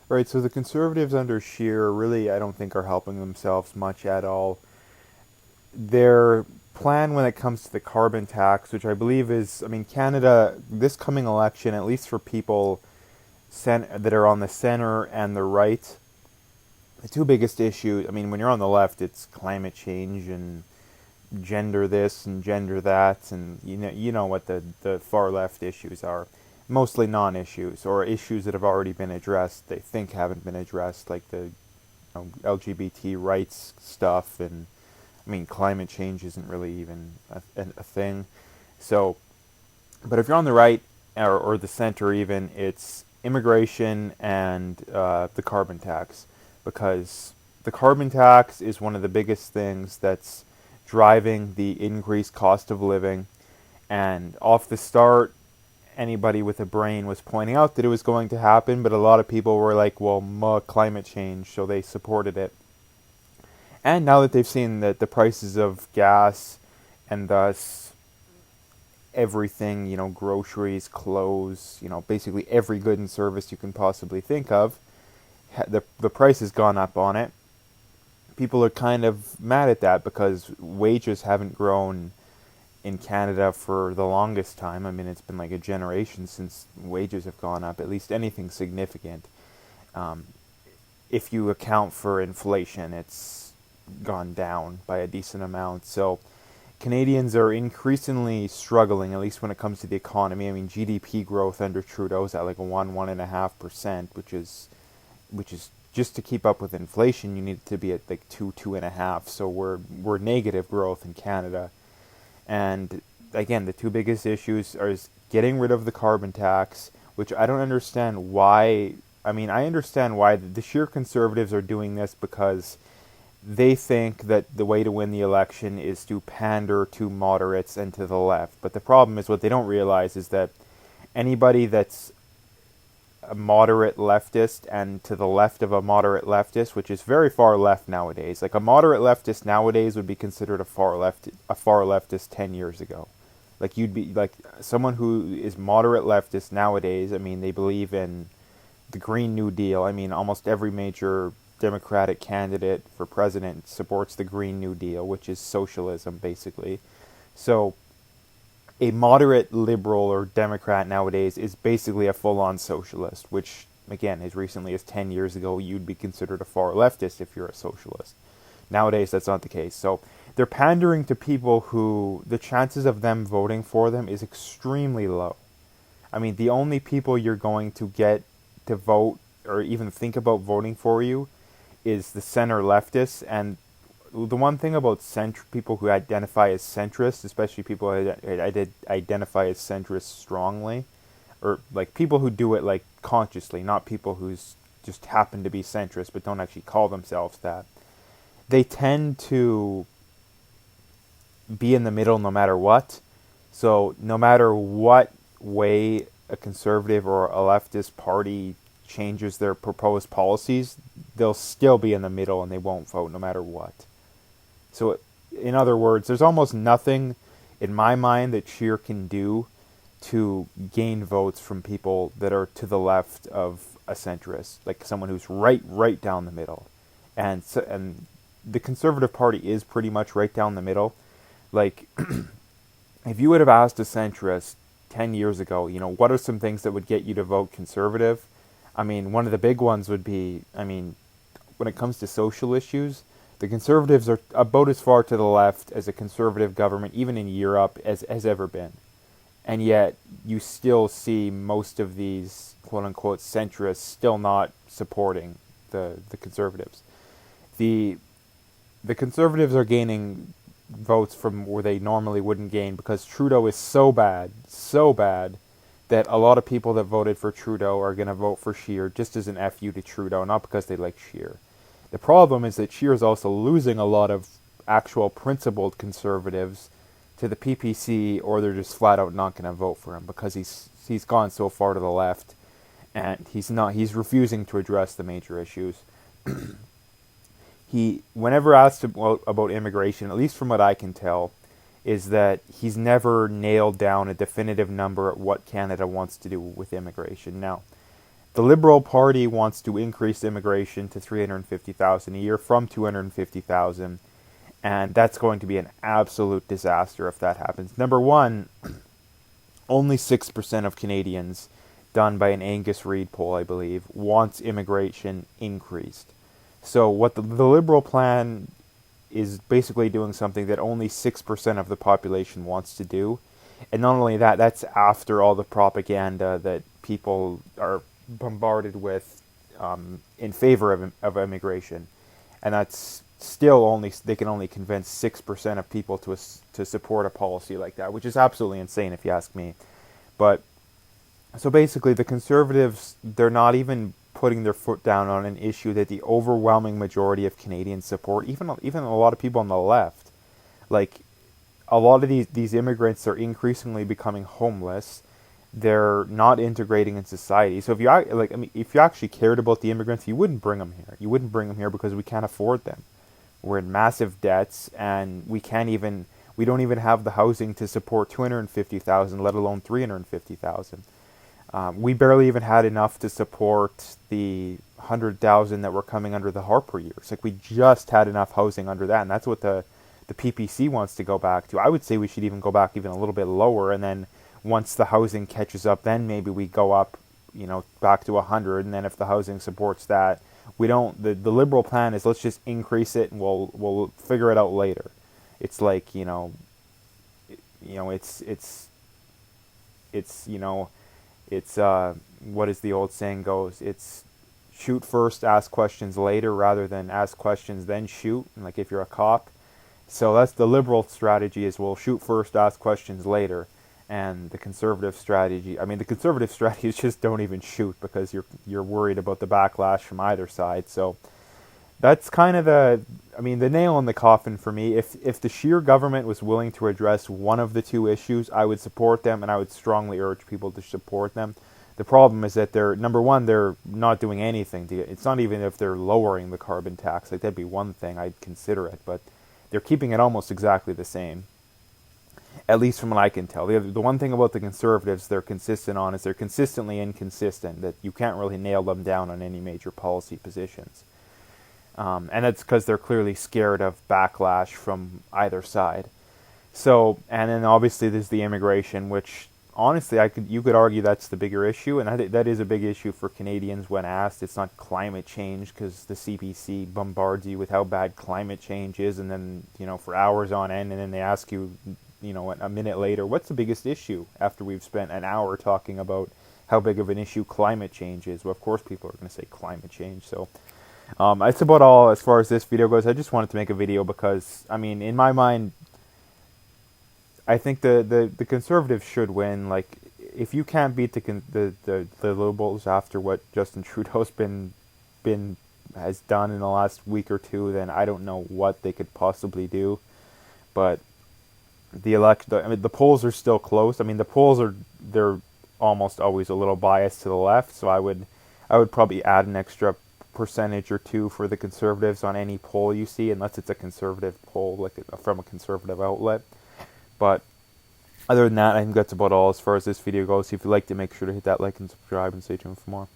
Right, so the Conservatives under Scheer really, I don't think, are helping themselves much at all. Their plan when it comes to the carbon tax, which I believe is, I mean, Canada, this coming election, at least for people that are on the center and the right, the two biggest issues, I mean, when you're on the left, it's climate change and gender this and gender that, and you know what the far left issues are. Mostly non-issues or issues that have already been addressed. They think haven't been addressed, like the LGBT rights stuff, and I mean climate change isn't really even a thing. So, but if you're on the right or the center, even it's immigration and the carbon tax, because the carbon tax is one of the biggest things that's driving the increased cost of living. And off the start, anybody with a brain was pointing out that it was going to happen, but a lot of people were like, well, climate change, so they supported it. And now that they've seen that the prices of gas and thus everything, groceries, clothes, basically every good and service you can possibly think of, the price has gone up on it. People are kind of mad at that because wages haven't grown in Canada for the longest time. I mean, it's been like a generation since wages have gone up, at least anything significant. Um, if you account for inflation, it's gone down by a decent amount. So Canadians are increasingly struggling, at least when it comes to the economy. I mean, GDP growth under Trudeau is at like 1.5%, which is just to keep up with inflation. You need to be at like 2.5. So we're negative growth in Canada. And again, the two biggest issues are getting rid of the carbon tax, which I don't understand why. I mean, I understand why the sheer Conservatives are doing this because they think that the way to win the election is to pander to moderates and to the left. But the problem is what they don't realize is that anybody that's a moderate leftist and to the left of a moderate leftist, which is very far left nowadays. Like a moderate leftist nowadays would be considered a far leftist 10 years ago. Like you'd be like someone who is moderate leftist nowadays. I mean, they believe in the Green New Deal. I mean, almost every major Democratic candidate for president supports the Green New Deal, which is socialism basically. So a moderate liberal or Democrat nowadays is basically a full-on socialist, which, again, as recently as 10 years ago, you'd be considered a far leftist if you're a socialist. Nowadays, that's not the case. So they're pandering to people who the chances of them voting for them is extremely low. I mean, the only people you're going to get to vote or even think about voting for you is the center leftists. And the one thing about people who identify as centrist, especially people who identify as centrist strongly, or like people who do it like consciously, not people who's just happen to be centrist but don't actually call themselves that, they tend to be in the middle no matter what. So no matter what way a conservative or a leftist party changes their proposed policies, they'll still be in the middle and they won't vote no matter what. So, in other words, there's almost nothing in my mind that Scheer can do to gain votes from people that are to the left of a centrist, like someone who's right down the middle. And the Conservative Party is pretty much right down the middle. Like, if you would have asked a centrist 10 years ago, what are some things that would get you to vote Conservative? I mean, one of the big ones would be, I mean, when it comes to social issues, the Conservatives are about as far to the left as a conservative government, even in Europe, as has ever been. And yet, you still see most of these quote-unquote centrists still not supporting the Conservatives. The Conservatives are gaining votes from where they normally wouldn't gain because Trudeau is so bad, that a lot of people that voted for Trudeau are going to vote for Scheer just as an FU to Trudeau, not because they like Scheer. The problem is that Scheer is also losing a lot of actual principled conservatives to the PPC, or they're just flat out not going to vote for him because he's gone so far to the left, and he's refusing to address the major issues. He, whenever asked about immigration, at least from what I can tell, is that he's never nailed down a definitive number at what Canada wants to do with immigration. Now, The Liberal Party wants to increase immigration to 350,000 a year from 250,000, and that's going to be an absolute disaster if that happens. Number one, only 6% of Canadians, done by an Angus Reid poll, I believe, wants immigration increased. So what the Liberal plan is basically doing something that only 6% of the population wants to do. And not only that, that's after all the propaganda that people are bombarded with in favor of immigration. And that's still only, they can only convince 6% of people to support a policy like that, which is absolutely insane if you ask me. But so basically the Conservatives, they're not even putting their foot down on an issue that the overwhelming majority of Canadians support, even a lot of people on the left. Like, a lot of these immigrants are increasingly becoming homeless. They're not integrating in society. So if you actually cared about the immigrants, you wouldn't bring them here. You wouldn't bring them here because we can't afford them. We're in massive debts, and we don't even have the housing to support 250,000, let alone 350,000. We barely even had enough to support the 100,000 that were coming under the Harper years. Like, we just had enough housing under that, and that's what the PPC wants to go back to. I would say we should even go back even a little bit lower, and then once the housing catches up, then maybe we go up, back to 100, and then if the housing supports that, we don't. The Liberal plan is, let's just increase it, and we'll figure it out later. It's like it's what is the old saying goes? It's shoot first, ask questions later, rather than ask questions then shoot. And like if you're a cop, so that's the Liberal strategy, is we'll shoot first, ask questions later. And the Conservative strategy, the Conservative strategy is just don't even shoot, because you're worried about the backlash from either side. So that's kind of the nail in the coffin for me. If the Scheer government was willing to address one of the two issues, I would support them, and I would strongly urge people to support them. The problem is that they're not doing anything. It's not even if they're lowering the carbon tax. Like, that'd be one thing, I'd consider it, but they're keeping it almost exactly the same. At least from what I can tell. The one thing about the Conservatives they're consistent on is they're consistently inconsistent, that you can't really nail them down on any major policy positions. And that's because they're clearly scared of backlash from either side. So, and then obviously there's the immigration, which honestly you could argue that's the bigger issue, and that is a big issue for Canadians when asked. It's not climate change, because the CBC bombards you with how bad climate change is, and then for hours on end, and then they ask you a minute later, what's the biggest issue, after we've spent an hour talking about how big of an issue climate change is. Well, of course people are going to say climate change. So that's about all as far as this video goes. I just wanted to make a video because, in my mind, I think the Conservatives should win. Like, if you can't beat the Liberals after what Justin Trudeau's has done in the last week or two, then I don't know what they could possibly do. But the polls are still close. The polls they're almost always a little biased to the left, so I would probably add an extra percentage or two for the Conservatives on any poll you see, unless it's a conservative poll, like from a conservative outlet. But other than that, I think that's about all as far as this video goes. If you liked it, make sure to hit that like and subscribe, and stay tuned for more.